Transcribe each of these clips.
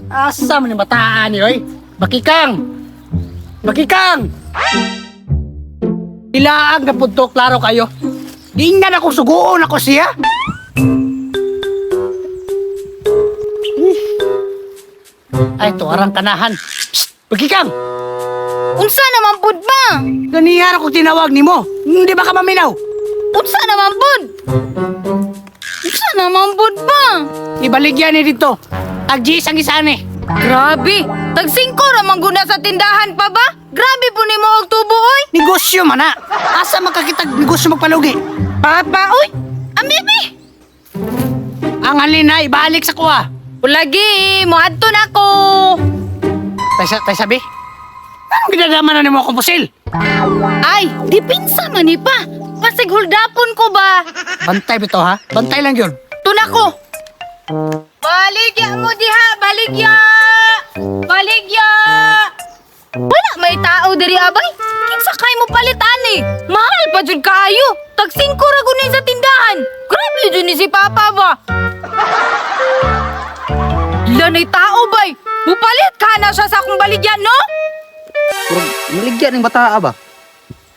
Asa man yung bataan ni, oy? Bakikang! Bakikang! Ilaang na punto, klaro kayo. Tingnan ako, suguon ako siya. Ay, tuwarang kanahan. Psst! Bakikang! Unsa naman pud ba? Ganihan ako tinawag ni mo. Hindi ba ka maminaw? Unsa naman pud? Unsa naman pud ba? Ibaligyan ni dito. Tag-G's ang isa ni. Grabe, tag-5 ramang guna sa tindahan pa ba? Grabe po ni mo og tubo oy. Negosyo man na. Asa makakitag negosyo magpalugi? Papa oy. Amibi. Ang halin na, ibalik sa kuha. Ulagi, moadto na ko. Tay sabi? Anong ginagaman na ni mo akong pusil? Ay, di pinsa man ni pa. Pasig huldapon ko ba? Bantay bito ha? Bantay lang yun. Tuna ko. Baligya mo diha, baligya. Baligya. Wala may tao diri abay. Kinsa kay mo palitan ni? Mahal pa jud kaayo. Tag 5 ra gunay sa tindahan. Grabe jud ni si Papa ba? Lanay tao bay. Mupalit ka na siya sa akong baligyan, no? Pero maligya ng bata ba?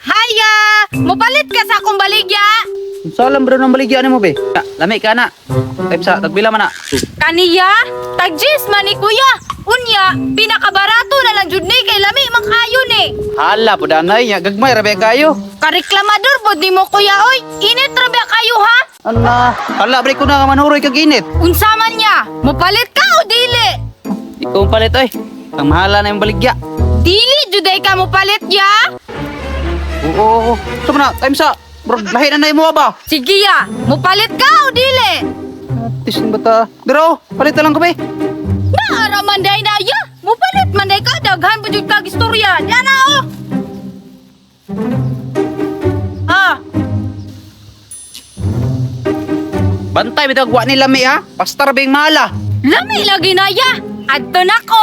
Haya! Mupalit ka sa akong baligya. Salam bro ng baligya ni mo be. Lami ka na. Type sa tagbila man na. Kaniya? Tag-10 man ni kuya. Unya, pinakabarato na lang jud ni kay lami makayo ni. Hala po danay nya gagmay rabe kayo. Kareklamador pod nimo kuya oy. Init ra ba kayo ha? Ala, hala bre ko na ka manuroy kag init. Unsa man niya? Mupalit ka o dili? Ikaw ang palit oy. Ang mahala na yung baligya. Dili jud ay ka mupalit ya? Oo. Sum na time sa. Bro, lahi na mo ba? Sige ya, mupalit ka o dili? Tis ng bata. Dero, palit na lang ko be. Naara man day na ya. Mupalit man day ka daghan pa jud kag istorya. Diyan na oh. Ah, Bantay bitag wa ni lami ha. Pastar bing mahala. lami lagi na ya. Adto na ko.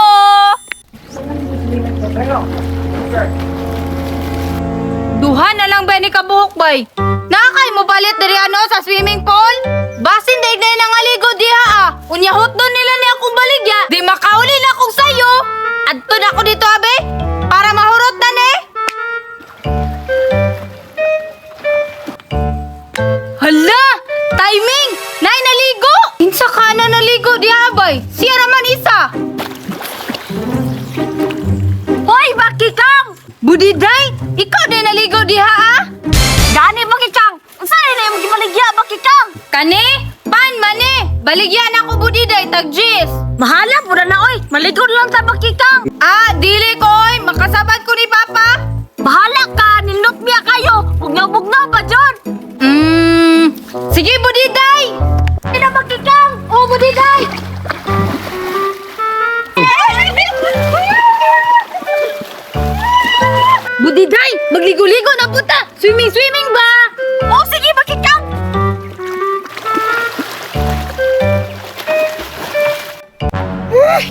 Duha na lang ba ni kabuhok bay? Nakakay mo palit diri ano sa swimming pool? Basin day na nangaligo diha ah. Unyahot doon nila ni akong baligya. Di makauli na akong sayo. Adto na ko dito abe. Para mahurot na ni. Hala! Timing! Nay naligo! Insa ka na naligo diha bay? Siya raman isa. Hoy, Bakikang! Budiday, ikaw din naligo diha ah? Gani, Bakikang! Saan na yung magibaligya, Bakikang? Kani? Pan, mani! Baligyan ako, Budiday, tag-G's! Mahala, pura na, oy! Maligo lang ta, Bakikang! Ah, dili ko, oy! Makasabad ko ni Papa! Bahala ka! Nindot niya kayo! Bugnaw-bugnaw ba, John? Sige, Budiday! Sino, Bakikang? Oh, Budiday! Budiday, magligo-ligo na punta. Swimming ba? Oh, sige, Bakikang.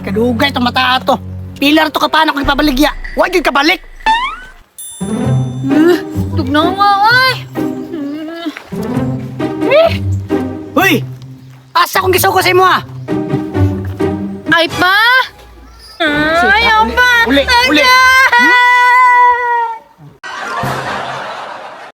Kadugay itong mata ato. Pilar to ka paano kung ipabaligya. Huwag yung kabalik. Tugnaw nga, ay. Hoy! Asa kong gisuko sa imo ha? Ay pa. Ayaw pa. Uli, uli. Aga!